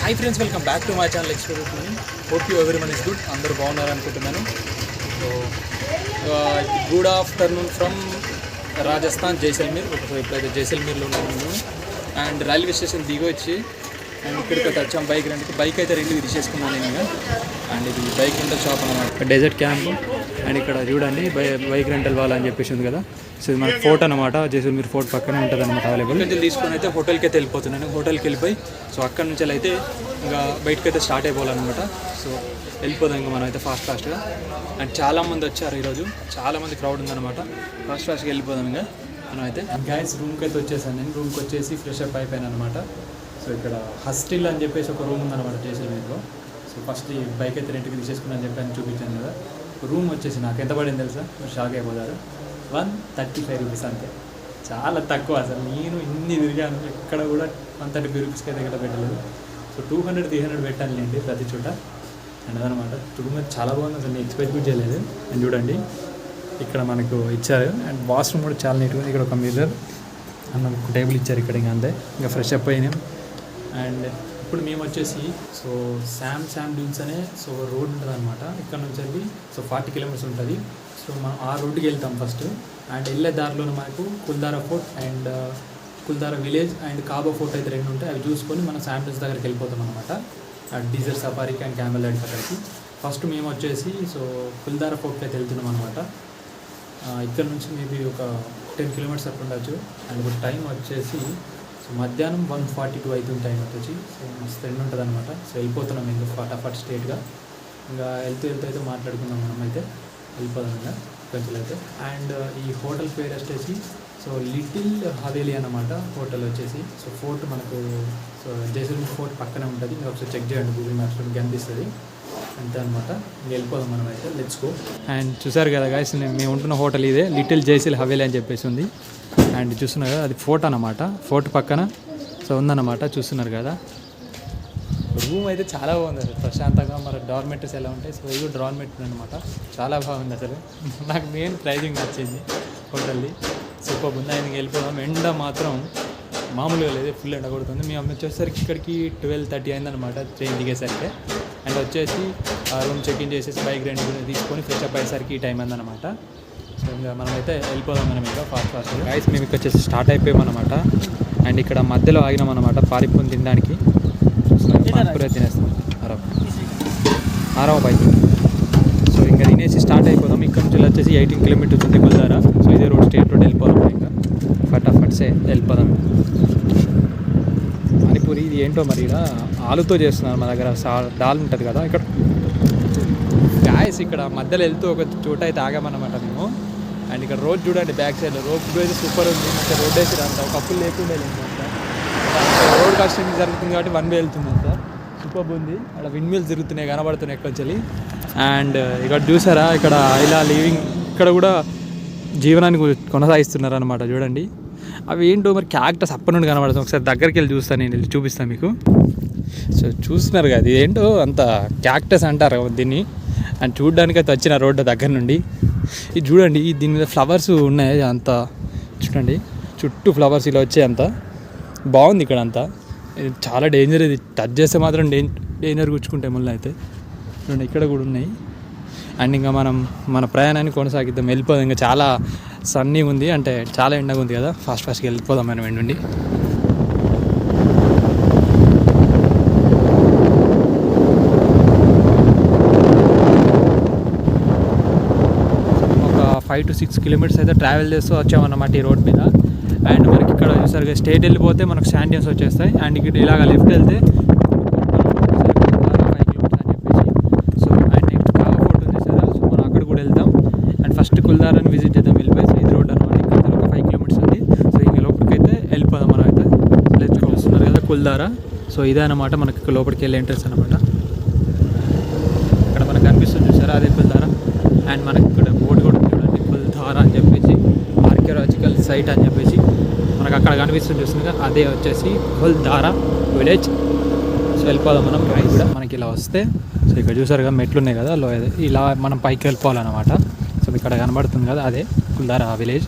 Hi friends, welcome back to my channel explore with money. Hope you every one is good. అందరూ బాగున్నారు అనుకుంటున్నాను. So good afternoon from Rajasthan Jaisalmer. ఇప్పుడైతే జైసల్మీర్లో ఉన్నాము and railway station దిగి వచ్చి and ఇక్కడికి అయితే వచ్చాం బైక్ రెంట్కి. బైక్ అయితే రెంట్కి తీసేసుకున్నాను నేను ఇక. అండ్ ఇది బైక్ రెంటల్ షాప్ అనమాట, డెజర్ట్ క్యాంప్. అండ్ ఇక్కడ చూడండి బైక్ రెంటల్ వాళ్ళ అని చెప్పేసి ఉంది కదా. సో ఇది మనకి ఫోర్ట్ అనమాట, జైసల్మీర్ ఫోర్ట్ పక్కనే ఉంటుంది అనమాట అవైలబుల్. కొంచెం తీసుకొని అయితే హోటల్కి అయితే వెళ్ళిపోతున్నాను. హోటల్కి వెళ్ళిపోయి సో అక్కడ నుంచి అయితే ఇంకా బయటకు అయితే స్టార్ట్ అయిపోవాలన్నమాట. సో వెళ్ళిపోదాం ఇంకా మనం అయితే ఫాస్ట్గా. అండ్ చాలామంది వచ్చారు ఈరోజు, చాలామంది క్రౌడ్ ఉందన్నమాట. ఫాస్ట్గా వెళ్ళిపోదాం ఇంకా మనం అయితే. గ్యాస్ రూమ్కి అయితే వచ్చేసాను నేను. రూమ్కి వచ్చేసి ఫ్రెష్ అప్ అయిపోయాను అనమాట. సో ఇక్కడ హస్టిల్ అని చెప్పేసి ఒక రూమ్ ఉందన్నమాట జైసల్మీర్లో. సో ఫస్ట్ ఈ బైక్ అయితే రెంట్కి తీసేసుకున్నాను చెప్పి చూపించాను కదా. రూమ్ వచ్చేసి నాకు ఎంత పడింది తెలుసా? మీరు షాక్ అయిపోతారు. 135 రూపీస్ అంతే, చాలా తక్కువ అసలు. నేను ఇన్ని తిరిగాను, ఎక్కడ కూడా 135 రూపీస్కి అయితే ఇక్కడ పెట్టలేదు. సో 200-300 పెట్టాలండి ప్రతి చోట. అండ్ అదనమాట రూమ్ అయితే చాలా బాగుంది, అసలు నేను ఎక్స్పెక్ట్ కూడా చేయలేదు. అండ్ చూడండి ఇక్కడ మనకు ఇచ్చారు. అండ్ వాష్రూమ్ కూడా చాలా నీట్గా ఉంది. ఇక్కడ ఒక మిర్రర్ అండ్ ఒక టేబుల్ ఇచ్చారు ఇక్కడ. ఇంకా అంతే, ఇంకా ఫ్రెష్ అప్ అయినాం. అండ్ ఇప్పుడు మేము వచ్చేసి సో శామ్ డ్యూన్స్ అనే సో రోడ్ ఉంటుంది అనమాట. ఇక్కడ నుంచి వెళ్ళి సో 40 కిలోమీటర్స్ ఉంటుంది. సో మనం ఆ రోడ్డుకి వెళ్తాం ఫస్ట్. అండ్ వెళ్ళే దారిలోనే మనకు Kuldhara fort and Kuldhara village and Khaba fort అయితే రెండు ఉంటాయి. అవి చూసుకొని మనం శామ్ డ్యూన్స్ దగ్గరికి వెళ్ళిపోతాం అనమాట. డీజర్ సఫారీకి అండ్ క్యామెల్ రైడ్ అక్కడికి. ఫస్ట్ మేము వచ్చేసి సో కుల్దారా ఫోర్ట్కి అయితే వెళ్తున్నాం అనమాట. ఇక్కడ నుంచి మేబీ ఒక 10 కిలోమీటర్స్ అక్కడ ఉండొచ్చు. అండ్ ఇప్పుడు టైం వచ్చేసి సో మధ్యాహ్నం 1:42 అవుతుంది టైం వచ్చి. సో మస్తు ఎండ్ ఉంటుంది అనమాట. సో వెళ్ళిపోతున్నాం ఇంకా ఫటాఫట్ స్ట్రేట్గా. ఇంకా వెళ్తూ అయితే మాట్లాడుకుందాం మనం అయితే. వెళ్ళిపోదాం ఇంకా కొంచెం అయితే. అండ్ ఈ హోటల్ పేరు వచ్చేసి సో లిటిల్ హవేలీ అన్నమాట హోటల్ వచ్చేసి. సో ఫోర్ట్ మనకు సో జైసల్మీర్ ఫోర్ట్ పక్కనే ఉంటుంది. మీరు ఒకసారి చెక్ చేయండి గూగుల్ మ్యాప్స్లో మీకు కనిపిస్తుంది. అంతే అనమాట. ఇంక వెళ్ళిపోదాం మనం అయితే. Let's go. అండ్ చూసారు కదా గైస్, మేము ఉంటున్న హోటల్ ఇదే, లిటిల్ జైసల్ హవేలీ అని చెప్పేసి ఉంది. అండ్ చూస్తున్నారు కదా, అది ఫోర్ట్ అన్నమాట. ఫోర్ట్ పక్కన సో ఉందన్నమాట, చూస్తున్నారు కదా. రూమ్ అయితే చాలా బాగుంది అసలు, ప్రశాంతంగా. మరి డార్మెటరీస్ ఎలా ఉంటాయి, సో ఇది డార్మెటరీ అనమాట. చాలా బాగుంది అసలు. నాకు మెయిన్ ప్రైజింగ్ నచ్చింది హోటల్ది, సూపర్ ఉంది. ఆయన వెళ్ళిపోదాం. ఎండ మాత్రం మామూలుగా లేదు, ఫుల్ ఎండ కొడుతుంది. మేము వచ్చేసరికి ఇక్కడికి 12:30 అయిందనమాట ట్రైన్ దిగేసరికి. అండ్ వచ్చేసి ఆ రూమ్ చెక్ఇన్ చేసేసి బైక్ రెంట్ తీసుకొని ఫ్రెష్ అప్ అయ్యేసరికి ఈ టైం అయిందనమాట. సో ఇంకా మనమైతే వెళ్ళిపోదాం మనం ఇంకా ఫాస్ట్గా. గైస్ మేము ఇక్కడ వచ్చేసి స్టార్ట్ అయిపోయామన్నమాట. అండ్ ఇక్కడ మధ్యలో ఆగినాం అనమాట పారిపోని తినడానికి. పానిపూరి తినేస్తాం ఆరవ బైక్. సో ఇంకా తినేసి స్టార్ట్ అయిపోదాం. ఇక్కడ నుంచి వచ్చేసి 18 కిలోమీటర్స్ ఉంది కుల్దారా. సో ఇదే రోడ్, స్టేట్ రోడ్ వెళ్ళిపోదాం ఇంకా ఫటాఫట్సే వెళ్ళిపోదాం. పానీపూరి ఇది ఏంటో మరి ఇక్కడ ఆలుతో చేస్తున్నారు. మా దగ్గర దాల్ ఉంటుంది కదా ఇక్కడ. గాయస్ ఇక్కడ మధ్యలో వెళ్తూ ఒక చోట అయితే ఆగామన్నమాట మేము. అండ్ ఇక్కడ రోడ్ చూడండి, బ్యాక్ సైడ్ రోడ్ అయితే సూపర్ ఉంది. ఇక్కడ రోడ్ వేసి అంతా కప్పులు లేకుండా రోడ్ కన్స్ట్రక్షన్ జరుగుతుంది కాబట్టి 1 వే వెళ్తుంది అంతా. సూపర్ ఉంది. అక్కడ విండ్ మిల్స్ తిరుగుతున్నాయి, కనబడుతున్నాయి ఎక్కడి. అండ్ ఇక్కడ చూసారా, ఇక్కడ ఇలా లివింగ్ ఇక్కడ కూడా జీవనాన్ని కొనసాగిస్తున్నారు అనమాట. చూడండి అవి ఏంటో మరి క్యాక్టస్ అప్పటి నుండి కనబడుతుంది. ఒకసారి దగ్గరికి వెళ్ళి చూస్తాను, నేను వెళ్ళి చూపిస్తాను మీకు. సో చూస్తున్నారు కదా, ఇది ఏంటో అంత క్యాక్టస్ అంటారు దీన్ని. అండ్ చూడడానికి అయితే వచ్చిన రోడ్డు దగ్గర నుండి. ఇది చూడండి, దీని మీద ఫ్లవర్స్ ఉన్నాయి అంత. చూడండి చుట్టూ ఫ్లవర్స్ ఇలా వచ్చాయి, అంత బాగుంది ఇక్కడ అంతా. ఇది చాలా డేంజర్, ఇది టచ్ చేస్తే మాత్రం డేంజర్ గుచ్చుకుంటే మళ్ళీ అయితే. చూడండి ఇక్కడ కూడా ఉన్నాయి. అండ్ ఇంకా మనం మన ప్రయాణాన్ని కొనసాగిద్దాం, వెళ్ళిపోదాం. ఇంకా చాలా సన్నీ ఉంది, అంటే చాలా ఎండగా ఉంది కదా. ఫాస్ట్గా వెళ్ళిపోదాం మనం ఎండుండి. ఒక 5 to 6 కిలోమీటర్స్ అయితే ట్రావెల్ చేస్తూ వచ్చామన్నమాట ఈ రోడ్ మీద. అండ్ మనకి ఇక్కడ చూసారుగా స్ట్రేట్ వెళ్ళిపోతే మనకు శాండ్ డ్యూన్స్ వచ్చేస్తాయి. అండ్ ఇక్కడ ఇలాగ లెఫ్ట్ వెళ్తే 5 కిలోమీటర్స్ అని చెప్పేసి. So and next Kaaba fort ఉంది సార్, సో మనం అక్కడ కూడా వెళ్తాం. అండ్ ఫస్ట్ కుల్దారాని విజిట్ చేద్దాం వెళ్ళిపోయి. సో ఇది రోడ్ అనమాట, ఇక్కడ ఒక 5 కిలోమీటర్స్ ఉంది. సో ఇంకా లోపలికి అయితే వెళ్ళిపోదాం మనం అయితే. Let's go. వస్తున్నారు కదా కుల్దారా. సో ఇదే అనమాట మనకి లోపలికి వెళ్ళే ఎంట్రెన్స్ అనమాట. ఇక్కడ మనకు కనిపిస్తుంది చూసారా, అదే కుల్దారా. అండ్ మనకి ఇక్కడ బోర్డు కూడా చూడండి, కుల్దారా అని చెప్పేసి ఆర్కియాలజికల్ సైట్ అని చెప్పేసి మనకు అక్కడ కనిపిస్తుంది చూస్తుంది. అదే వచ్చేసి కుల్దారా విలేజ్. సో వెళ్ళిపోదాం మనం కూడా. మనకి ఇలా వస్తే సో ఇక్కడ చూసారుగా మెట్లు ఉన్నాయి కదా, ఇలా మనం పైకి వెళ్ళిపోవాలన్నమాట. సో ఇక్కడ కనబడుతుంది కదా, అదే కుల్దారా విలేజ్.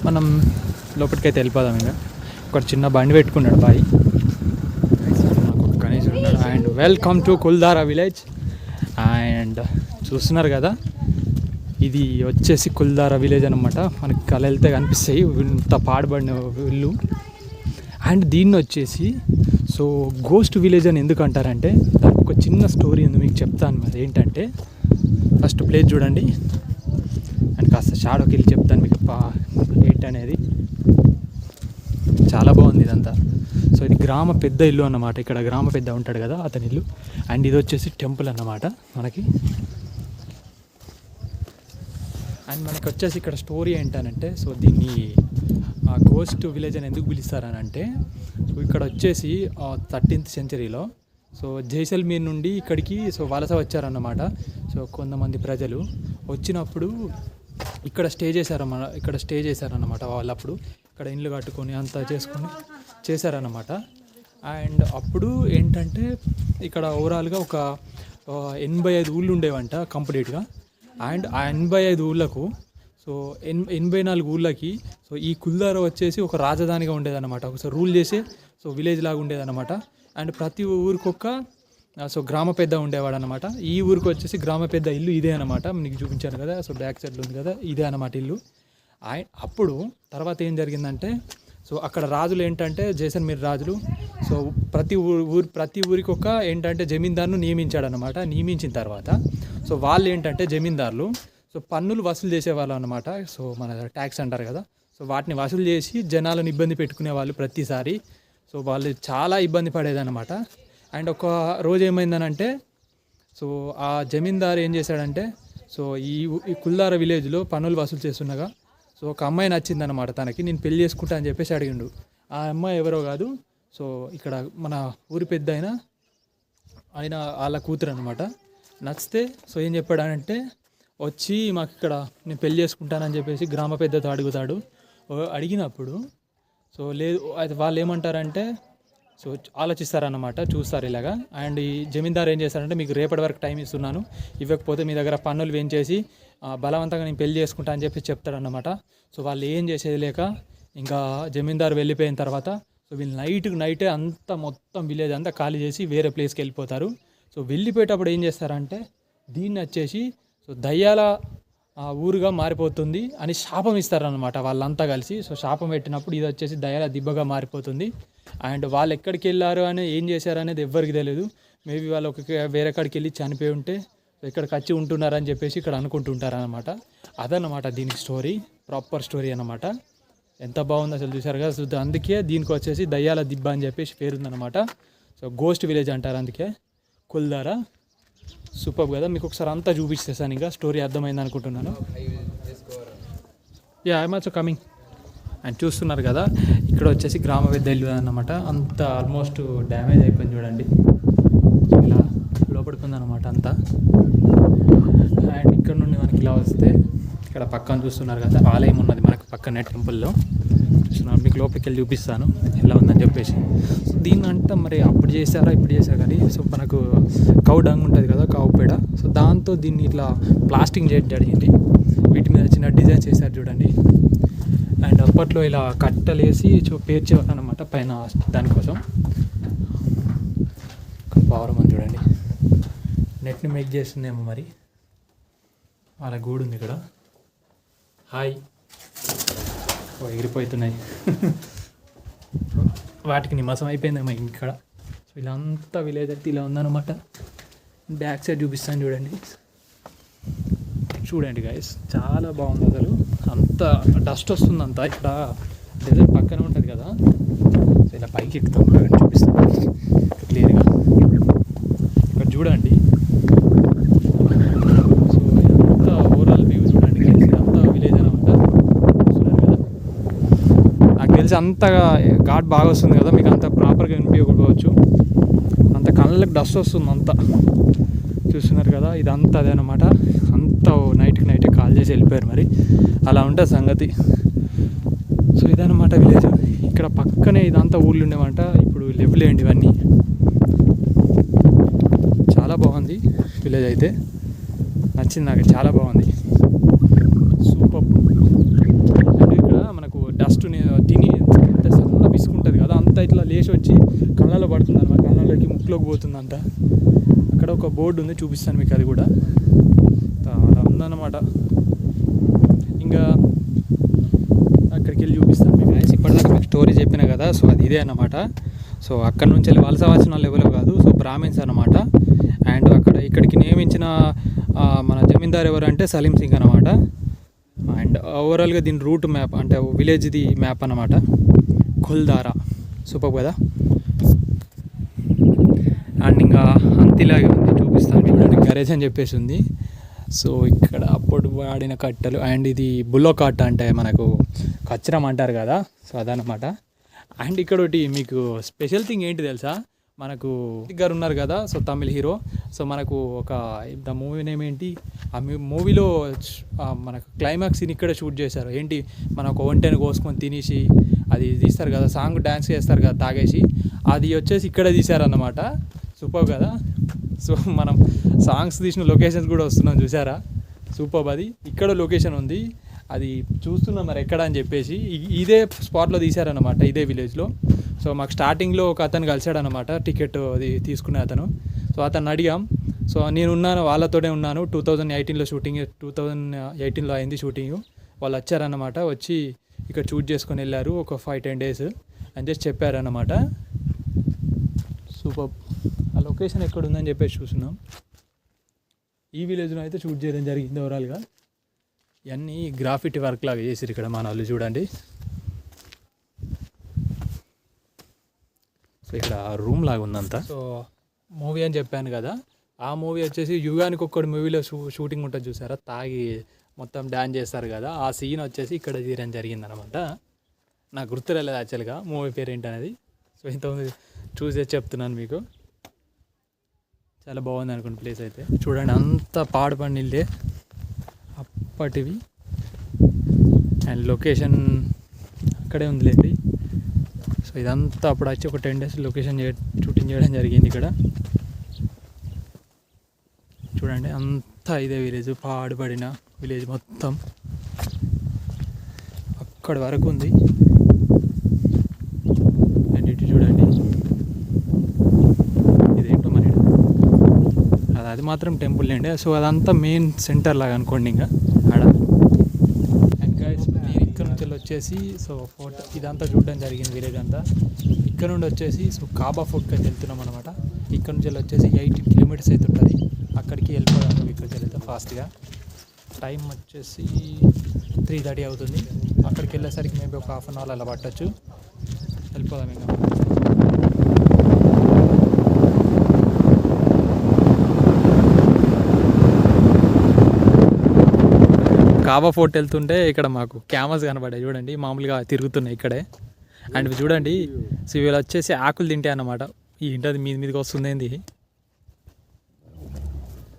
మనం లోపలికైతే వెళ్ళిపోదాం. ఇంకా ఒక చిన్న బండి పెట్టుకున్నాడు బాయ్, నాకు ఒక కనీసం ఉన్నాడు. Welcome to Kuldhara village. And చూస్తున్నారు కదా, ఇది వచ్చేసి కుల్దారా విలేజ్ అనమాట. మనకి కళ వెళ్తే కనిపిస్తాయి ఇంత పాడుబడిన ఇల్లు. అండ్ దీన్ని వచ్చేసి సో గోస్ట్ విలేజ్ అని ఎందుకు అంటారంటే దానికి ఒక చిన్న స్టోరీ ఉంది, మీకు చెప్తాను. మరి ఏంటంటే ఫస్ట్ ప్లేస్ చూడండి అండ్ కాస్త షాడోకి వెళ్ళి చెప్తాను మీకు ఏంటనేది. చాలా బాగుంది ఇదంతా. సో ఇది గ్రామ పెద్ద ఇల్లు అన్నమాట. ఇక్కడ గ్రామ పెద్ద ఉంటాడు కదా అతని ఇల్లు. అండ్ ఇది వచ్చేసి టెంపుల్ అన్నమాట మనకి. అండ్ మనకి వచ్చేసి ఇక్కడ స్టోరీ ఏంటనంటే, సో దీన్ని గోస్ట్ విలేజ్ అని ఎందుకు పిలుస్తారని అంటే, సో ఇక్కడ వచ్చేసి 13th సెంచరీలో సో జైసల్మీర్ నుండి ఇక్కడికి సో వలస వచ్చారన్నమాట. సో కొంతమంది ప్రజలు వచ్చినప్పుడు ఇక్కడ స్టే చేశారన్నమాట. వాళ్ళప్పుడు ఇక్కడ ఇండ్లు కట్టుకొని అంతా చేసుకొని చేశారన్నమాట. అండ్ అప్పుడు ఏంటంటే ఇక్కడ ఓవరాల్గా ఒక 85 ఊళ్ళు ఉండేవంట కంప్లీట్గా. అండ్ ఆ 85 ఊళ్ళకు సో 84 ఊళ్ళకి సో ఈ కుల్దారా వచ్చేసి ఒక రాజధానిగా ఉండేదన్నమాట. ఒకసారి రూల్ చేసే సో విలేజ్ లాగా ఉండేదన్నమాట. అండ్ ప్రతి ఊరికొక సో గ్రామ పెద్ద ఉండేవాడు అనమాట. ఈ ఊరికి వచ్చేసి గ్రామ పెద్ద ఇల్లు ఇదే అనమాట. మీకు చూపించాను కదా, సో బ్యాక్ సైడ్లో ఉంది కదా, ఇదే అనమాట ఇల్లు. అప్పుడు తర్వాత ఏం జరిగిందంటే, సో అక్కడ రాజులు ఏంటంటే జైసల్మీర్ రాజులు సో ప్రతి ఊరికి ఒక ఏంటంటే జమీందారును నియమించాడనమాట. నియమించిన తర్వాత సో వాళ్ళు ఏంటంటే జమీందారులు సో పన్నులు వసూలు చేసేవాళ్ళు అనమాట. సో మన ట్యాక్స్ అంటారు కదా, సో వాటిని వసూలు చేసి జనాలను ఇబ్బంది పెట్టుకునే వాళ్ళు ప్రతిసారి. సో వాళ్ళు చాలా ఇబ్బంది పడేదన్నమాట. అండ్ ఒక రోజు ఏమైందనంటే, సో ఆ జమీందారు ఏం చేశాడంటే, సో ఈ కుల్దారా విలేజ్లో పన్నులు వసూలు చేస్తుండగా సో ఒక అమ్మాయి నచ్చిందనమాట తనకి. నేను పెళ్లి చేసుకుంటా అని చెప్పేసి అడిగిండు. ఆ అమ్మాయి ఎవరో కాదు, సో ఇక్కడ మన ఊరి పెద్ద ఆయన వాళ్ళ కూతురు అనమాట. నచ్చితే సో ఏం చెప్పాడంటే, వచ్చి మాకు ఇక్కడ నేను పెళ్లి చేసుకుంటానని చెప్పేసి గ్రామ పెద్దతో అడుగుతాడు. అడిగినప్పుడు సో లేదు, అయితే వాళ్ళు ఏమంటారంటే సో ఆలోచిస్తారన్నమాట, చూస్తారు ఇలాగా. అండ్ ఈ జమీందారు ఏం చేస్తారంటే, మీకు రేపటి వరకు టైం ఇస్తున్నాను, ఇవ్వకపోతే మీ దగ్గర పన్నులు వేయించేసి బలవంతంగా నేను పెళ్లి చేసుకుంటా అని చెప్పి చెప్తారన్నమాట. సో వాళ్ళు ఏం చేసేది లేక ఇంకా జమీందారు వెళ్ళిపోయిన తర్వాత సో వీళ్ళు నైటే అంతా మొత్తం విలేజ్ అంతా ఖాళీ చేసి వేరే ప్లేస్కి వెళ్ళిపోతారు. సో వెళ్ళిపోయేటప్పుడు ఏం చేస్తారంటే, దీన్ని వచ్చేసి సో దయ్యాల ఊరుగా మారిపోతుంది అని శాపం ఇస్తారనమాట వాళ్ళంతా కలిసి. సో శాపం పెట్టినప్పుడు ఇది వచ్చేసి దయ్యాల దిబ్బగా మారిపోతుంది. అండ్ వాళ్ళు ఎక్కడికి వెళ్ళారు అని ఏం చేశారు అనేది ఎవ్వరికి తెలియదు. మేబీ వాళ్ళు వేరే కాడికి వెళ్ళి చనిపోయి ఉంటే ఇక్కడికి వచ్చి ఉంటున్నారని చెప్పేసి ఇక్కడ అనుకుంటుంటారనమాట. అదనమాట దీనికి స్టోరీ, ప్రాపర్ స్టోరీ అనమాట. ఎంత బాగుంది అసలు, చూసారు కదా. సో అందుకే దీనికి వచ్చేసి దయ్యాల దిబ్బ అని చెప్పేసి పేరుందనమాట. సో గోస్ట్ విలేజ్ అంటారు అందుకే కుల్దారా. సూపర్ కదా, మీకు ఒకసారి అంతా చూపించేస్తాను. ఇంకా స్టోరీ అర్థమైంది అనుకుంటున్నాను. I'm also coming. అండ్ చూస్తున్నారు కదా, ఇక్కడ వచ్చేసి గ్రామ పెద్ద ఇల్లు అన్నమాట. అంత ఆల్మోస్ట్ డ్యామేజ్ అయిపోయింది చూడండి, ఇలా లోపడుకుందనమాట అంతా. అండ్ ఇక్కడ నుండి మనకి ఇలా వస్తే ఇక్కడ పక్కన చూస్తున్నారు కదా, ఆలయం ఉన్నది మనకు పక్కనే టెంపుల్లో. చూస్తున్నారు, మీకు లోపలికి వెళ్ళి చూపిస్తాను ఎలా ఉందని చెప్పేసి. సో దీన్ని అంతా మరి అప్పుడు చేశారా ఇప్పుడు చేశారు కానీ, సో మనకు కౌ డంగ్ ఉంటుంది కదా, కావు పేడ, సో దాంతో దీన్ని ఇట్లా ప్లాస్టింగ్ చేయడం జరిగింది. వీటి మీద చిన్న డిజైన్ చేశారు చూడండి. అండ్ అప్పట్లో ఇలా కట్టలేసి పేర్చేవారు అనమాట పైన దానికోసం. పవర్ అని చూడండి, నెట్ని మేక్ చేస్తుందేమో మరి. వాళ్ళ గూడు ఉంది ఇక్కడ. హాయ్, ఎగిరిపోతున్నాయి వాటికి నిమ్మసం అయిపోయిందేమో ఇక్కడ. సో ఇలా అంతా విలేజ్ అయితే ఇలా ఉందన్నమాట. బ్యాక్ సైడ్ చూపిస్తాను చూడండి గైస్, చాలా బాగుంది అసలు. అంత డస్ట్ వస్తుంది అంతా. ఇక్కడ డెజర్ట్ పక్కన ఉంటుంది కదా, సో ఇలా పైకి ఎక్కుతాం చూపిస్తాను క్లియర్గా. ఇక్కడ చూడండి, సో ఇదంతా ఓవరాల్ వ్యూ చూడండి గైస్. ఇదంతా విలేజ్ అనమాట. చూస్తున్నారు కదా, నాకు తెలిసి అంతగా ఘాట్ బాగా వస్తుంది కదా, మీకు అంత ప్రాపర్గా వినిపించకపోవచ్చు. అంత కళ్ళకి డస్ట్ వస్తుంది అంతా. చూస్తున్నారు కదా, ఇదంతా అదే అనమాట. అంతా నైట్కి కాల్ చేసి వెళ్ళిపోయారు మరి. అలా ఉంటుంది సంగతి. సో ఇదన్నమాట విలేజ్. ఇక్కడ పక్కనే ఇదంతా ఊళ్ళు ఉండేవంట, ఇప్పుడు లెవ్వులేండి ఇవన్నీ. చాలా బాగుంది విలేజ్ అయితే, నచ్చింది నాకు, చాలా బాగుంది, సూపర్. అండ్ ఇక్కడ మనకు డస్ట్ తిని అంత సన్న పిసుకుంటుంది కదా, అంతా ఇట్లా లేచి వచ్చి కళ్ళలో పడుతుంది అనమాట. కళ్ళలో అక్కడికి ముక్కులోకి పోతుందంట. అక్కడ ఒక బోర్డు ఉంది, చూపిస్తాను మీకు. అది కూడా అలా ఉందన్నమాట. ఇంకా అక్కడికి వెళ్ళి చూపిస్తాను మీకు. ఇప్పటిదాకా మీకు స్టోరీ చెప్పిన కదా, సో అది ఇదే అన్నమాట. సో అక్కడ నుంచి వెళ్ళి వలస వచ్చిన వాళ్ళు ఎవరో కాదు, సో బ్రాహ్మిన్స్ అన్నమాట. అండ్ ఇక్కడికి నియమించిన మన జమీందార్ ఎవరు అంటే సలీం సింగ్ అన్నమాట. అండ్ ఓవరాల్గా దీని రూట్ మ్యాప్ అంటే విలేజ్ది మ్యాప్ అన్నమాట. ఖుల్దారా సూపర్ కదా. అండ్ ఇంకా అంతిలాగే ఉంది, చూపిస్తాను చూడండి. గరేజ్ అని చెప్పేసి ఉంది. సో ఇక్కడ అప్పుడు వాడిన కట్టెలు. అండ్ ఇది బుల్లో కట్ట అంటే మనకు కచ్చరం అంటారు కదా, సో అదనమాట. అండ్ ఇక్కడ ఒకటి మీకు స్పెషల్ థింగ్ ఏంటి తెలుసా, మనకు గారు ఉన్నారు కదా, సో తమిళ్ హీరో. సో మనకు ద మూవీ నేమ్ ఏంటి, ఆ మూవీలో మనకు క్లైమాక్స్ సీన్ ఇక్కడ షూట్ చేశారు. ఏంటి, మనకు ఒంటెని కోసుకొని తినేసి అది తీస్తారు కదా, సాంగ్ డ్యాన్స్ చేస్తారు కదా తాగేసి, అది వచ్చేసి ఇక్కడ తీశారన్నమాట. సూపర్ కదా. సో మనం సాంగ్స్ తీసిన లొకేషన్స్ కూడా వస్తున్నాం చూసారా, సూపర్. అది ఇక్కడ లొకేషన్ ఉంది, అది చూస్తున్నాం మరి ఎక్కడ అని చెప్పేసి. ఇదే స్పాట్లో తీశారనమాట, ఇదే విలేజ్లో. సో మాకు స్టార్టింగ్లో ఒక అతను కలిశాడనమాట, టికెట్ అది తీసుకునే అతను. సో అతను అడిగాం. సో నేను ఉన్నాను, వాళ్ళతోనే ఉన్నాను. 2018లో షూటింగ్, 2018లో అయింది షూటింగ్. వాళ్ళు వచ్చారన్నమాట, వచ్చి ఇక్కడ షూట్ చేసుకొని వెళ్ళారు ఒక 5-10 days అని చెప్పి చెప్పారన్నమాట. సూపర్. ఆ లొకేషన్ ఎక్కడ ఉందని చెప్పేసి చూస్తున్నాం. ఈ విలేజ్లో అయితే షూట్ చేయడం జరిగింది ఓవరాల్గా. ఇవన్నీ గ్రాఫిటీ వర్క్ లాగా చేసిరు ఇక్కడ మన వాళ్ళు, చూడండి. సో ఇక్కడ రూమ్ లాగా ఉందంతా. సో మూవీ అని చెప్పాను కదా, ఆ మూవీ వచ్చేసి యుగానికి ఒక్కటి మూవీలో షూటింగ్ ఉంటుంది చూసారా, తాగి మొత్తం డ్యాన్స్ చేస్తారు కదా, ఆ సీన్ వచ్చేసి ఇక్కడ తీయడం జరిగింది అనమాట. నాకు గుర్తు రాలేదు యాక్చువల్గా మూవీ పేరు ఏంటనేది. సో ఇంతకుముందు చూసే చెప్తున్నాను మీకు. చాలా బాగుంది అనుకోండి ప్లేస్ అయితే. చూడండి అంత పాడుపడి ఇల్లే అప్పటివి. అండ్ లొకేషన్ అక్కడే ఉందిలేండి. సో ఇదంతా అప్పుడు వచ్చి ఒక 10 days లొకేషన్ షూటింగ్ చేయడం జరిగింది ఇక్కడ. చూడండి అంతా ఇదే విలేజ్, పాడుపడిన విలేజ్ మొత్తం అక్కడి వరకు ఉంది. అండ్ ఇటు చూడండి, ఇదేంటో మరి అది మాత్రం టెంపుల్ అండి. సో అదంతా మెయిన్ సెంటర్ లాగా అనుకోండి ఇంకా ఆడ. అండ్ గైస్ నేను ఇక్కడ నుంచి వచ్చేసి సో ఫోర్ట్ ఇదంతా చూడడం జరిగింది విలేజ్ అంతా. ఇక్కడ నుండి వచ్చేసి సో కాబా ఫోర్ట్కి వెళ్తున్నాం అనమాట. ఇక్కడ నుంచి వచ్చేసి 18 kilometers అయితే ఉంటుంది, అక్కడికి వెళ్ళిపోదాము ఇక్కడికి వెళ్తే ఫాస్ట్గా. టైం వచ్చేసి 3:30 అవుతుంది. అక్కడికి వెళ్ళేసరికి మేబీ ఒక 1/2 hour అలా పట్టచ్చు. వెళ్ళిపోదాం ఇంకా. కాబా ఫోర్ట్ వెళ్తుంటే ఇక్కడ మాకు క్యామస్ కనబడాయి చూడండి, మామూలుగా తిరుగుతున్నాయి ఇక్కడే. అండ్ ఇవి చూడండి, సో ఇవి వచ్చేసి ఆకులు తింటాయి అన్నమాట. ఈ ఇంటది మీదకి వస్తుంది ఏంది.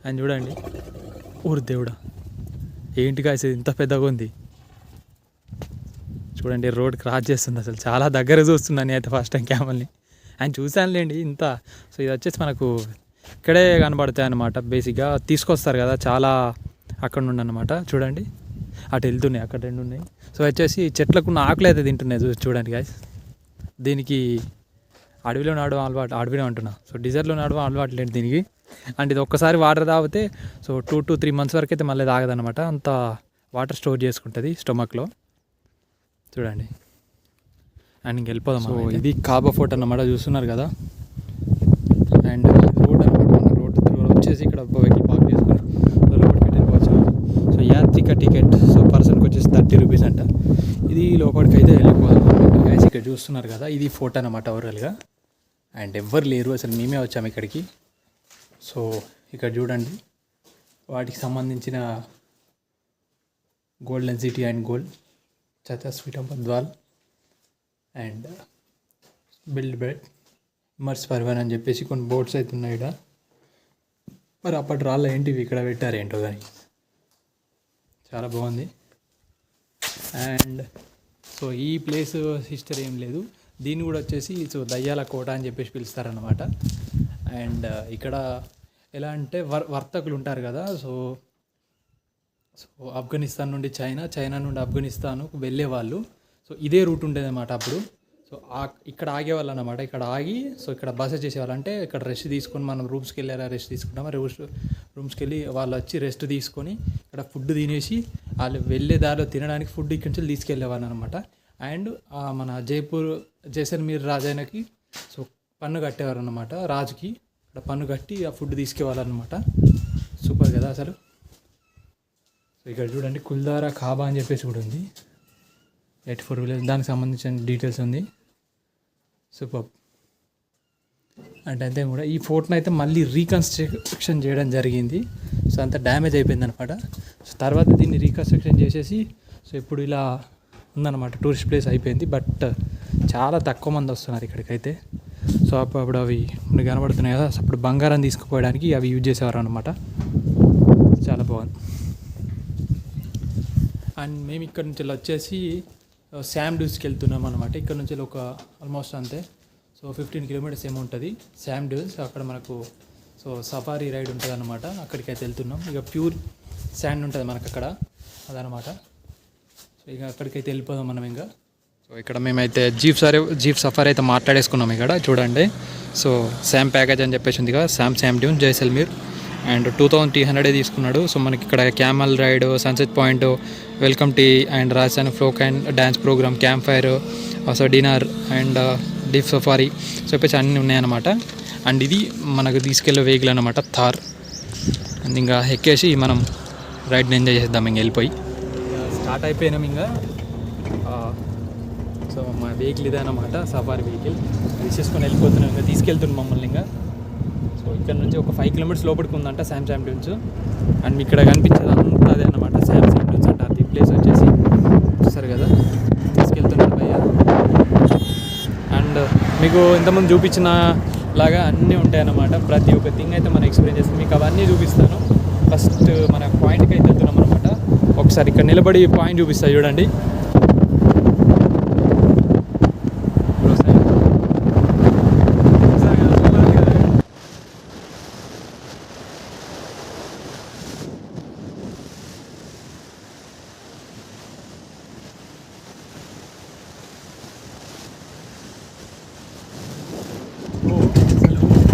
అండ్ చూడండి, ఊరు దేవుడా ఏంటి కాసి ఇంత పెద్దగా ఉంది చూడండి. రోడ్ క్రాస్ చేస్తుంది, అసలు చాలా దగ్గర చూస్తున్నాను నేను అయితే ఫస్ట్ టైం క్యామల్ని. అండ్ చూసానులేండి ఇంత. సో ఇది వచ్చేసి మనకు ఇక్కడే కనబడతాయి అన్నమాట. బేసిక్గా తీసుకొస్తారు కదా చాలా అక్కడ నుండి అన్నమాట. చూడండి అటు వెళ్తున్నాయి, అక్కడ 2 ఉన్నాయి. సో వచ్చేసి చెట్లకు ఉన్న ఆకులు అయితే తింటున్నాయి చూడండి గాయస్. దీనికి అడవిలో నడవ అలవాటు, అడవిలో అంటున్నా, సో డిజర్ట్లో నడవ అలవాటు లేదు దీనికి. అండ్ ఇది ఒక్కసారి వాటర్ తాగితే సో 2 to 3 months వరకు అయితే మళ్ళీ తాగదనమాట. అంత వాటర్ స్టోర్ చేసుకుంటుంది స్టొమక్లో చూడండి. అండ్ ఇంక వెళ్ళిపోదాం. సో ఇది కాబా ఫోర్ట్ అన్నమాట, చూస్తున్నారు కదా. అండ్ రోడ్ అనమాట, మన రోడ్ వచ్చేసి ఇక్కడ వెహికల్ పార్క్ చేసుకుని లోపలికి వెళ్ళిపోవచ్చు. సో యాత్రిక టికెట్ సో పర్సన్కి వచ్చేసి 30 rupees అంట. ఇది లోపలికి అయితే వెళ్ళిపోదాం. గ్యాస్ ఇక్కడ చూస్తున్నారు కదా, ఇది ఫోర్ట్ అన్నమాట ఓవరాల్గా. అండ్ ఎవ్వరు లేరు, అసలు మేమే వచ్చాము ఇక్కడికి. సో ఇక్కడ చూడండి వాటికి సంబంధించిన గోల్డెన్ సిటీ అండ్ గోల్డ్ చతస్వీటం పద్వాల్ అండ్ బిల్డ్ బెడ్ ఇమర్స్ పర్వన్ అని చెప్పేసి కొన్ని బోర్డ్స్ అయితే ఉన్నాయి ఇక్కడ. మరి అప్పటి రాళ్ళ ఏంటివి ఇక్కడ పెట్టారేంటో కానీ చాలా బాగుంది. అండ్ సో ఈ ప్లేస్ హిస్టరీ ఏం లేదు, దీన్ని కూడా వచ్చేసి సో దయ్యాల కోట అని చెప్పేసి పిలుస్తారనమాట. అండ్ ఇక్కడ ఎలా అంటే వర్తకులు ఉంటారు కదా, సో ఆఫ్ఘనిస్తాన్ నుండి చైనా, చైనా నుండి ఆఫ్ఘనిస్తాన్కు వెళ్ళేవాళ్ళు. సో ఇదే రూట్ ఉండేది అన్నమాట అప్పుడు. సో ఇక్కడ ఆగేవాళ్ళు అనమాట. ఇక్కడ ఆగి సో ఇక్కడ బస చేసేవాళ్ళు. అంటే ఇక్కడ రెస్ట్ తీసుకొని మనం రూమ్స్కి వెళ్ళారా రెస్ట్ తీసుకుంటామా, రూమ్స్కి వెళ్ళి వాళ్ళు వచ్చి రెస్ట్ తీసుకొని ఇక్కడ ఫుడ్ తినేసి వాళ్ళు వెళ్ళే దారిలో తినడానికి ఫుడ్ ఇక్కడి నుంచి తీసుకెళ్ళేవాళ్ళు అనమాట. అండ్ మన జైసల్మీర్ రాజాయనకి సో పన్ను కట్టేవారు అనమాట, రాజుకి ఇక్కడ పన్ను కట్టి ఆ ఫుడ్ తీసుకెళ్ళాలి అనమాట. సూపర్ కదా అసలు. సో ఇక్కడ చూడండి కుల్దారా కాబా అని చెప్పేసి కూడా ఉంది, 84 విలేజ్, దానికి సంబంధించిన డీటెయిల్స్ ఉంది. సూపర్. అంటే అయితే కూడా ఈ ఫోర్ట్ని అయితే మళ్ళీ రీకన్స్ట్రక్షన్ చేయడం జరిగింది. సో అంత డ్యామేజ్ అయిపోయింది అనమాట. సో తర్వాత దీన్ని రీకన్స్ట్రక్షన్ చేసేసి సో ఇప్పుడు ఇలా ఉందన్నమాట, టూరిస్ట్ ప్లేస్ అయిపోయింది. బట్ చాలా తక్కువ మంది వస్తున్నారు ఇక్కడికైతే. సో అప్పుడు అవి కనబడుతున్నాయి కదా, అప్పుడు బంగారం తీసుకుపోవడానికి అవి యూజ్ చేసేవారు అనమాట. చాలా బాగుంది. అండ్ మేము ఇక్కడ నుంచి వచ్చేసి శామ్ డ్యూస్కి వెళ్తున్నాం అనమాట. ఇక్కడ నుంచి ఒక ఆల్మోస్ట్ అంతే సో 15 కిలోమీటర్స్ ఏమో ఉంటుంది శామ్ డ్యూస్. అక్కడ మనకు సో సఫారీ రైడ్ ఉంటుంది అనమాట, అక్కడికి అయితే వెళ్తున్నాం. ఇక ప్యూర్ శాండ్ ఉంటుంది మనకు అక్కడ, అదనమాట. సో ఇక అక్కడికైతే వెళ్ళిపోదాం మనం ఇంకా. సో ఇక్కడ మేమైతే జీప్ సఫారీ అయితే మాట్లాడేసుకున్నాం ఇక్కడ చూడండి. సో శామ్ ప్యాకేజ్ అని చెప్పేసి ఉంది కదా, శామ్ డ్యూన్ జైసల్మీర్. అండ్ 2300 తీసుకున్నాడు. సో మనకి ఇక్కడ camel ride, sunset point, welcome tea and Rajasthan folk and dance programme, camp fire, so dinner and deep safari so చెప్పేసి అన్నీ ఉన్నాయన్నమాట. అండ్ ఇది మనకు తీసుకెళ్ళే వెహికల్ అనమాట, థార్. అండ్ ఇంకా ఎక్కేసి మనం రైడ్ని ఎంజాయ్ చేద్దాం ఇంకా వెళ్ళిపోయి. స్టార్ట్ అయిపోయినాం ఇంకా. సో మా వెహికల్ ఇదే అనమాట, సఫారీ వెహికల్. తీసేసుకొని వెళ్ళిపోతున్నాం ఇంకా, తీసుకెళ్తున్నాం మమ్మల్ని ఇంకా. సో ఇక్కడ నుంచి ఒక 5 కిలోమీటర్స్ లోపలికి ఉందంట శామ్ డ్యూన్స్. అండ్ ఇక్కడ కనిపించేది అంతా అదే అనమాట, శామ్ డ్యూన్స్ అంట. అది ప్లేస్ వచ్చేసి చూస్తారు కదా, తీసుకెళ్తున్నారు భయ్య. అండ్ మీకు ఇంతకుముందు చూపించిన లాగా అన్నీ ఉంటాయన్నమాట. ప్రతి ఒక్క థింగ్ అయితే మనం ఎక్స్ప్లెయిన్ చేస్తాం, మీకు అవన్నీ చూపిస్తాను. ఫస్ట్ మన పాయింట్కి అయితే వెళ్తున్నాం అనమాట. ఒకసారి ఇక్కడ నిలబడి పాయింట్ చూపిస్తా చూడండి.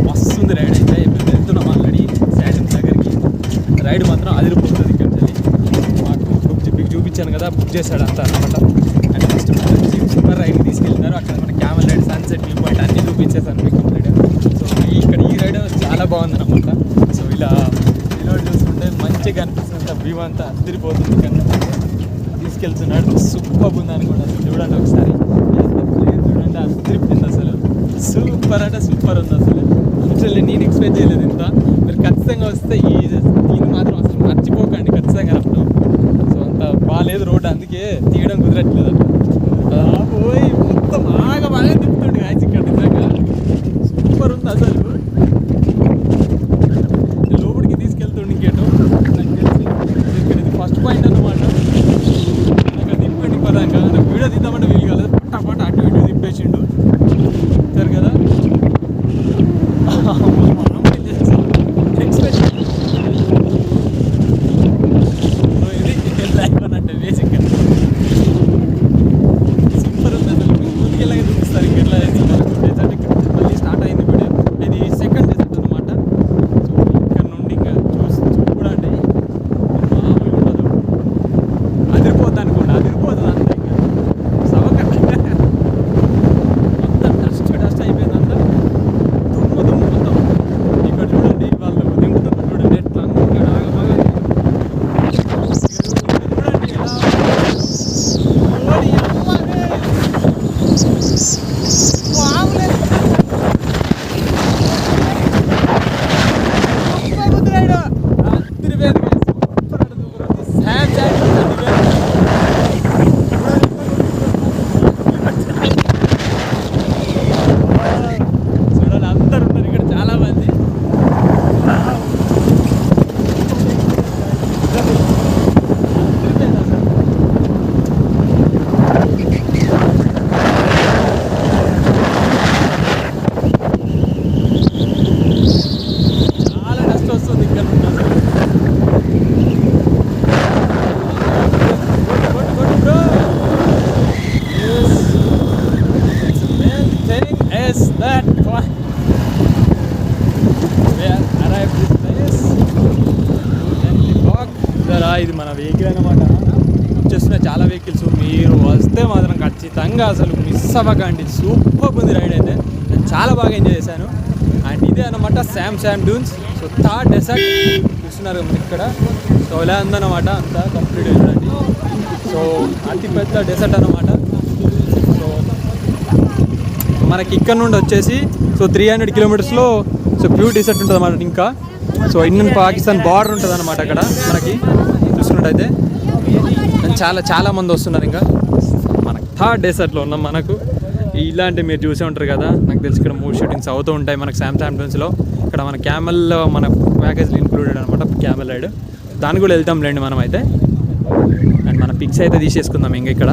మస్తుంది రైడ్ అయితే. ఇప్పుడు వెళ్తున్నాం ఆల్రెడీ శాండ్ దగ్గరికి. రైడ్ మాత్రం అదిరిపోతుంది. ఇక్కడ మాకు మీకు చూపించాను కదా, బుక్ చేశాడు అంతా అనమాట. అండ్ నెక్స్ట్ సూపర్ రైడ్కి తీసుకెళ్తున్నారు. అక్కడ మన camel ride, sunset view point అన్నీ చూపించేసాను మీకు కంప్లీట్. సో ఇక్కడ ఈ రైడ్ చాలా బాగుంది అనమాట. సో ఇలా చూస్తుంటే మంచిగా అనిపిస్తుంది, వ్యూ అంతా అదిరిపోతుంది. ఇక్కడ తీసుకెళ్తున్నాడు, సూపర్ ఉంది అనుకుంటాను. చూడండి ఒకసారి, చూడండి అదిరిపోయింది అసలు. సూపర్ అంటే సూపర్ ఉంది అసలు. యాక్చువల్లీ నేను ఎక్స్పెక్ట్ చేయలేదు ఇంత. మీరు ఖచ్చితంగా వస్తే దీన్ని మాత్రం అసలు మర్చిపోకండి ఖచ్చితంగా అప్పుడు. సో అంత బాగాలేదు రోడ్డు, అందుకే తీయడం కుదరట్లేదు. పోయి మొత్తం బాగా తిప్పుతుండే గాయస్ ఇక్కడ. నిజంగా సూపర్ ఉంది అసలు. లోపలికి తీసుకెళ్తుండే ఇంకేటో నాకు తెలిసి. ఇక్కడ ఇది ఫస్ట్ పాయింట్ అన్నమాట. నాకు తిప్పండి పరంగా నాకు వీడియో తీద్దామంటే వీలు కాలేదు. పట్టాపట్ట అటు ఇటు తిప్పేసిండు. సరే కదా, ఇది లైఫ్ అన్నట్టు బేసిక్గా. సూపర్ ఉంది అసలు. ముందుకెళ్ళగా చూపిస్తారు ఇంకా ఎట్లా చేస్తున్నారు. డెజర్ట్ మళ్ళీ స్టార్ట్ అయింది వీడియో. ఇది సెకండ్ డెజర్ట్ అనమాట. సో ఇక్కడ నుండి ఇంకా చూడండి, మామూలుగా ఉండదు. అదిరిపోద్ది అనుకోండి, అదిరిపోతుంది అంతే. ఇంకా సవక మొత్తం డస్ట్ అయిపోయింది అంతా. దుమ్ము మొత్తం. ఇక్కడ చూడండి వాళ్ళు దింపుతున్నారు చూడండి ఎట్లా. ఇక్కడ ఆగమాగా చూడండి ఎలా. వెహికల్ అన్నమాట. వచ్చేస్తున్నాయి చాలా వెహికల్స్. మీరు వస్తే మాత్రం ఖచ్చితంగా అసలు మిస్ అవ్వకండి. సూపర్ ఉంది రైడ్ అయితే, నేను చాలా బాగా ఎంజాయ్ చేశాను. అండ్ ఇదే అనమాట Sam dunes. So Thar desert చూస్తున్నారు మనకి ఇక్కడ. సో ఇలా ఉందన్నమాట అంతా కంప్లీట్ చూడండి. సో అతిపెద్ద డెసర్ట్ అనమాట. సో మనకి ఇక్కడ నుండి వచ్చేసి సో 300 కిలోమీటర్స్లో సో ప్యూర్ డెసర్ట్ ఉంటుంది అన్నమాట. ఇంకా సో ఇండియన్ పాకిస్తాన్ బార్డర్ ఉంటుంది అనమాట అక్కడ మనకి చూస్తున్నట్టయితే. చాలా మంది వస్తున్నారు. ఇంకా మనకు థార్ డెసర్ట్లో ఉన్నాం. మనకు ఇలాంటి మీరు చూసే ఉంటారు కదా, నాకు తెలిసి ఇక్కడ 3 షూటింగ్స్ అవుతూ ఉంటాయి మనకు శామ్ డూన్స్లో. ఇక్కడ మన క్యామెల్లో మన ప్యాకేజ్లో ఇంక్లూడెడ్ అనమాట క్యామెల్ రైడ్. దాన్ని కూడా వెళ్తాంలేండి మనం అయితే. అండ్ మన పిక్స్ అయితే తీసేసుకుందాం ఇంకా ఇక్కడ.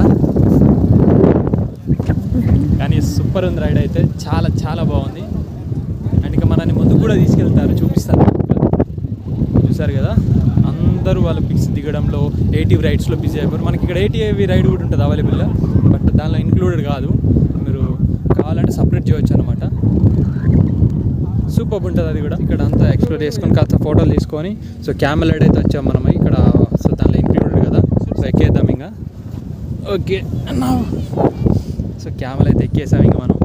కానీ సూపర్ ఉంది రైడ్ అయితే, చాలా బాగుంది. అండ్ ఇంకా మనల్ని ముందుకు కూడా తీసుకెళ్తారు, చూపిస్తారు. చూసారు కదా అందరూ వాళ్ళ పిక్స్ దిగడంలో ఏటీవీ రైడ్స్లో బిజీ అయిపోయారు. మనకి ఇక్కడ ఏటీవీ రైడ్ కూడా ఉంటుంది అవైలబుల్గా, బట్ దానిలో ఇంక్లూడెడ్ కాదు. మీరు కావాలంటే సపరేట్ చేయవచ్చు అనమాట. సూపర్ ఉంటుంది అది కూడా. ఇక్కడ అంతా ఎక్స్ప్లోర్ చేసుకొని కాస్త ఫోటోలు తీసుకొని సో క్యామెల్ రైడ్ అయితే వచ్చాం మనం ఇక్కడ. సో దానిలో ఇంక్లూడెడ్ కదా, సో ఎక్కేద్దాం ఇంకా. ఓకే అన్నా, సో క్యామెల్ అయితే ఎక్కేసాం ఇంకా మనం.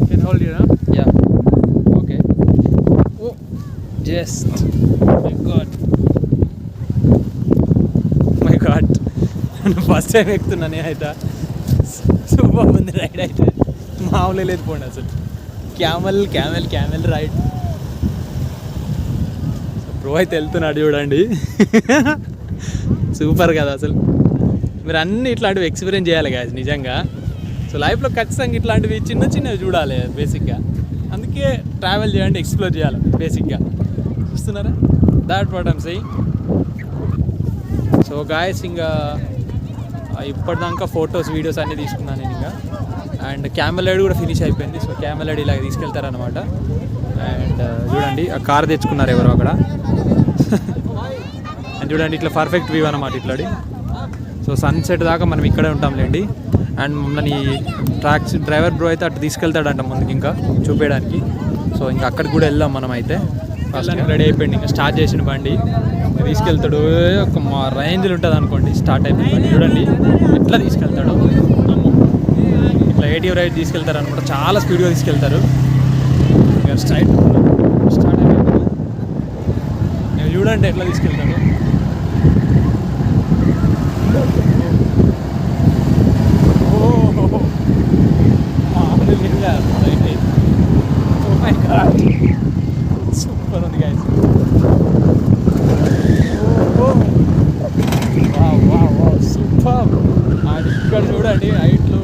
Can hold you? Ya okay. Oh just my god first time ఎక్కుతున్నా నేనైతే. సూపర్ ఉంది రైడ్ అయితే, మామూలు లేదు పోండి అసలు. Camel ride. బ్రో అయితే వెళ్తున్నాడు చూడండి. సూపర్ కదా అసలు. మీరు అన్నీ ఇట్లాంటివి ఎక్స్పీరియన్స్ చేయాలి కదా నిజంగా. సో లైఫ్లో ఖచ్చితంగా ఇట్లాంటివి చిన్నవి చూడాలి బేసిక్గా. అందుకే ట్రావెల్ చేయండి, ఎక్స్ప్లోర్ చేయాలి బేసిక్గా. చూస్తున్నారా, that what I'm saying. So guys ఇంకా ఇప్పటిదాకా ఫొటోస్ వీడియోస్ అన్నీ తీసుకున్నాను నేను ఇంకా. అండ్ క్యామెల్ రైడ్ కూడా ఫినిష్ అయిపోయింది. సో క్యామెల్ రైడ్ ఇలా తీసుకెళ్తారనమాట. అండ్ చూడండి ఆ కార్ తెచ్చుకున్నారు ఎవరో అక్కడ. అండ్ చూడండి ఇట్లా పర్ఫెక్ట్ వ్యూ అనమాట ఇట్లాడి. సో సన్సెట్ దాకా మనం ఇక్కడే ఉంటాంలేండి. అండ్ మమ్మల్ని డ్రైవర్ బ్రో అయితే అటు తీసుకెళ్తాడంట ముందుకు ఇంకా చూపించడానికి. సో ఇంకా అక్కడికి కూడా వెళ్దాం మనం అయితే. ఫస్ట్ రెడీ అయిపోయింది, ఇంకా స్టార్ట్ చేసిన బండి తీసుకెళ్తాడు. ఒక మా రేంజ్లో ఉంటుంది అనుకోండి. స్టార్ట్ అయిపోయింది చూడండి ఎట్లా తీసుకెళ్తాడు. ఇట్లా ఏటీవీ రైడ్ తీసుకెళ్తారు అనమాట, చాలా స్పీడ్గా తీసుకెళ్తారు. స్టార్ట్ అయిపోయింది, నేను చూడండి ఎట్లా తీసుకెళ్తాడు. సూపర్ ఉంది గైస్. సూపర్. అండ్ ఇక్కడ చూడండి హైట్లు.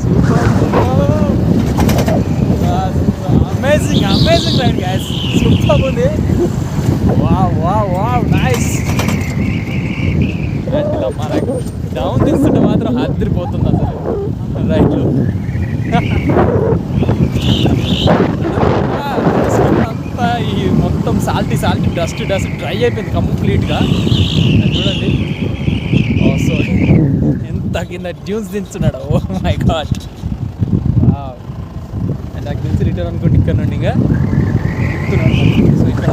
Super, amazing ride guys. Super ఉంది. Wow nice. అండ్ ఇలా మనకు డౌన్ తీస్తుంటే మాత్రం అదిరిపోతుంది అసలు రైడ్లో. అంతా ఈ మొత్తం సాల్టీ డస్ట్ డ్రై అయిపోయింది కంప్లీట్గా. చూడండి సో ఎంత కింద ట్యూన్స్ దించున్నాడు. Oh my god. అండ్ నాకు తెలిసి రిటర్న్ అనుకోండి ఇక్కడ నుండి ఇంకా చెప్తున్నాడు. సో ఇక్కడ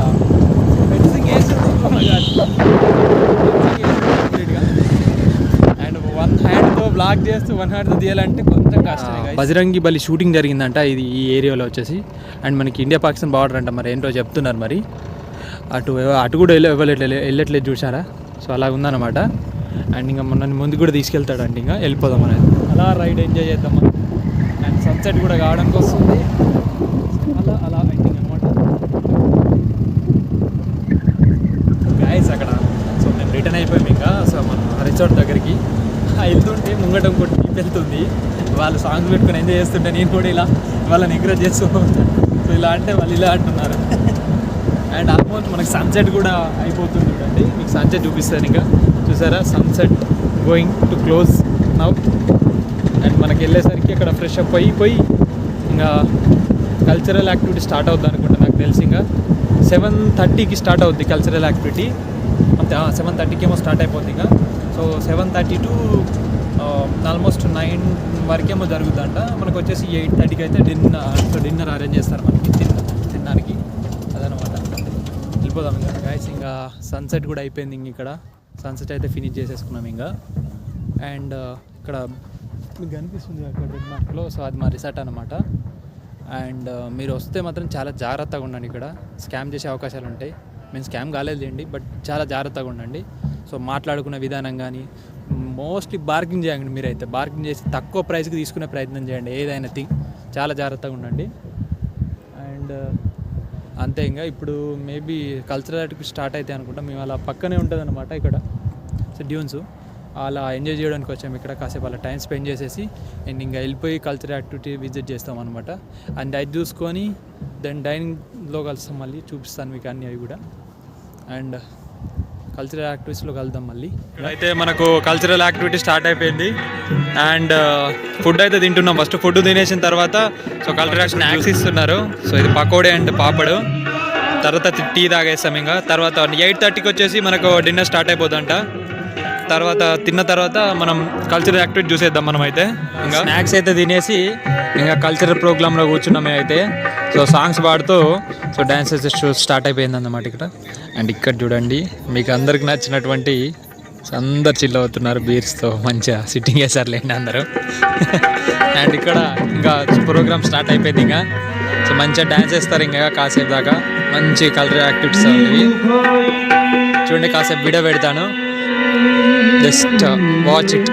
ఫెన్సింగ్ వేస్తుంది కంప్లీట్గా. అండ్ వన్ హ్యాండ్తో బ్లాక్ చేస్తూ వన్ హ్యాండ్తో తీయాలంటే కొంచెం కష్టమే. బజరంగి బలి షూటింగ్ జరిగిందంట ఇది ఈ ఏరియాలో వచ్చేసి. అండ్ మనకి ఇండియా పాకిస్తాన్ బార్డర్ అంట, మరి ఏంటో చెప్తున్నారు. మరి అటు కూడా వెళ్ళట్లేదు చూసారా. సో అలా ఉందన్నమాట. అండ్ ఇంకా నన్ను ముందు కూడా తీసుకెళ్తాడంటే ఇంకా వెళ్ళిపోదాం అనేది. అలా రైడ్ ఎంజాయ్ చేద్దాం. అండ్ సన్సెట్ కూడా కావడానికి వస్తుంది. అలా ఎండింగ్ అనమాట గాయస్ అక్కడ. సో మేము రిటర్న్ అయిపోయాం ఇంకా. సో మన రిసార్ట్ దగ్గరికి వెళ్తుంటే ముంగట ఇంకోటి వెళ్తుంది. వాళ్ళు సాంగ్స్ పెట్టుకొని ఎంజాయ్ చేస్తుంటే నేను కూడా ఇలా వాళ్ళని ఎంకరేజ్ చేస్తూ ఉంటాను. సో ఇలా అంటే వాళ్ళు ఇలా అంటున్నారు. అండ్ ఆల్మోస్ట్ మనకి సన్సెట్ కూడా అయిపోతుంది చూడండి. మీకు సన్సెట్ చూపిస్తాను ఇంకా. చూసారా sunset going to close now. And మనకి వెళ్ళేసరికి అక్కడ ఫ్రెష్ అప్ అయిపోయి ఇంకా కల్చరల్ యాక్టివిటీ స్టార్ట్ అవుద్ది అనుకుంటా నాకు తెలిసి. ఇంకా 7:30కి స్టార్ట్ అవుద్ది కల్చరల్ యాక్టివిటీ. అంతే 7:30కి ఏమో స్టార్ట్ అయిపోద్ది ఇంకా. సో 7:30 to ఆల్మోస్ట్ 9 వరకేమో జరుగుతుందంట. మనకు వచ్చేసి 8:30కి అయితే డిన్నర్ అరేంజ్ చేస్తారు మనకి తినడానికి. అదనమాట వెళ్ళిపోదాం ఇంకా గైస్. ఇంకా సన్సెట్ కూడా అయిపోయింది. ఇంక ఇక్కడ సన్సెట్ అయితే ఫినిష్ చేసేసుకున్నాం ఇంకా. అండ్ ఇక్కడ మీకు కనిపిస్తుంది అక్కడ రెడ్ మార్క్లో, సో అది మా రిసార్ట్ అనమాట. అండ్ మీరు వస్తే మాత్రం చాలా జాగ్రత్తగా ఉండండి. ఇక్కడ స్కామ్ చేసే అవకాశాలు ఉంటాయి. మేము స్కామ్ కాలేదులేండి, బట్ చాలా జాగ్రత్తగా ఉండండి. సో మాట్లాడుకునే విధానం కానీ మోస్ట్లీ బార్గింగ్ చేయండి. మీరైతే బార్గింగ్ చేసి తక్కువ ప్రైస్కి తీసుకునే ప్రయత్నం చేయండి. ఏదైనా చాలా జాగ్రత్తగా ఉండండి. అండ్ అంతే. ఇంకా ఇప్పుడు మేబీ కల్చరల్ యాక్టివిటీ స్టార్ట్ అయితే అనుకుంటాం. మేము అలా పక్కనే ఉంటుంది అనమాట ఇక్కడ డ్యూన్స్. అలా ఎంజాయ్ చేయడానికి వచ్చాము ఇక్కడ. కాసేపు అలా టైం స్పెండ్ చేసేసి అండ్ ఇంకా వెళ్ళిపోయి కల్చరల్ యాక్టివిటీ విజిట్ చేస్తాం అనమాట. అండ్ అది చూసుకొని దెన్ డైనింగ్లో కలుస్తాం. మళ్ళీ చూపిస్తాను మీకు అన్నీ అవి కూడా. అండ్ కల్చరల్ యాక్టివిటీస్లో కలుద్దాం మళ్ళీ. అయితే మనకు కల్చరల్ యాక్టివిటీ స్టార్ట్ అయిపోయింది. అండ్ ఫుడ్ అయితే తింటున్నాం. ఫస్ట్ ఫుడ్ తినేసిన తర్వాత సో కల్చరల్ స్నాక్స్ ఇస్తున్నారు. సో ఇది పకోడీ అండ్ పాపడు. తర్వాత టీ తాగేస్తాం. ఇంకా తర్వాత 8:30కి వచ్చేసి మనకు డిన్నర్ స్టార్ట్ అయిపోతుందంట. తర్వాత తిన్న తర్వాత మనం కల్చరల్ యాక్టివిటీ చూసేద్దాం. మనం అయితే ఇంకా స్నాక్స్ అయితే తినేసి ఇంకా కల్చరల్ ప్రోగ్రాంలో కూర్చున్నాం అయితే. సో సాంగ్స్ పాడుతూ సో డ్యాన్సెస్ స్టార్ట్ అయిపోయింది అన్నమాట ఇక్కడ. అండ్ ఇక్కడ చూడండి, మీకు అందరికి నచ్చినటువంటి అందరు చిల్ అవుతున్నారు బీర్స్తో. మంచిగా సిట్టింగ్ వేసారు లేండి అందరూ. అండ్ ఇక్కడ ఇంకా ప్రోగ్రామ్ స్టార్ట్ అయిపోయింది. ఇంకా సో మంచిగా డ్యాన్స్ వేస్తారు ఇంకా కాసేపు దాకా. మంచి కల్చరల్ యాక్టివిటీస్ అనేవి చూడండి. కాసేపు వీడియో పెడతాను, జస్ట్ వాచ్ ఇట్.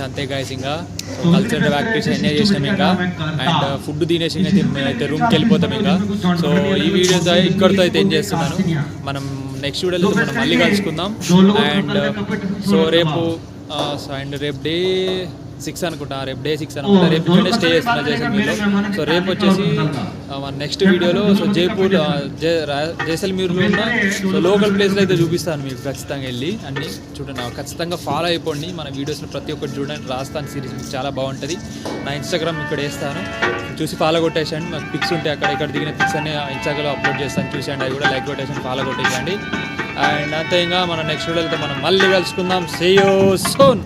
అంతే గైస్. ఇంకా కల్చరల్ యాక్టివిటీస్ ఎంజాయ్ చేసినాం ఇంకా. అండ్ ఫుడ్ తినేసి అయితే మేమైతే రూమ్కి వెళ్ళిపోతాం ఇంకా. సో ఈ వీడియోస్ ఇక్కడితో అయితే ఎంజాయ్ చేస్తున్నాను. మనం నెక్స్ట్ వీడియోలో మనం మళ్ళీ కలుసుకుందాం. అండ్ సో రేపు డే 6 అనుకుంటా. రేపు డే 6 అనుకుంటా. రేపు ఇక్కడే స్టే చేస్తున్నా జైసల్మీర్లో. సో రేపు వచ్చేసి మన నెక్స్ట్ వీడియోలో సో జైపూర్ జైసల్మీర్లో ఉన్న సో లోకల్ ప్లేస్లో అయితే చూపిస్తాను మీకు. ఖచ్చితంగా వెళ్ళి అన్నీ చూడండి. ఖచ్చితంగా ఫాలో అయిపోండి. మన వీడియోస్లో ప్రతి ఒక్కటి చూడండి. రాజస్థాన్ సిరీస్ మీకు చాలా బాగుంటుంది. నా ఇన్స్టాగ్రామ్ ఇక్కడ వేస్తాను, చూసి ఫాలో కొట్టేసండి. మాకు పిక్స్ ఉంటాయి అక్కడ. ఇక్కడ దిగిన పిక్స్ అన్ని ఇన్స్టాగ్రామ్లో అప్లోడ్ చేస్తాను, చూసేయండి. అవి కూడా లైక్ కొట్టేసండి, ఫాలో కొట్టేసండి. అండ్ అంతే. ఇంకా మన నెక్స్ట్ వీడియోలో మనం మళ్ళీ కలుసుకుందాం. See you soon.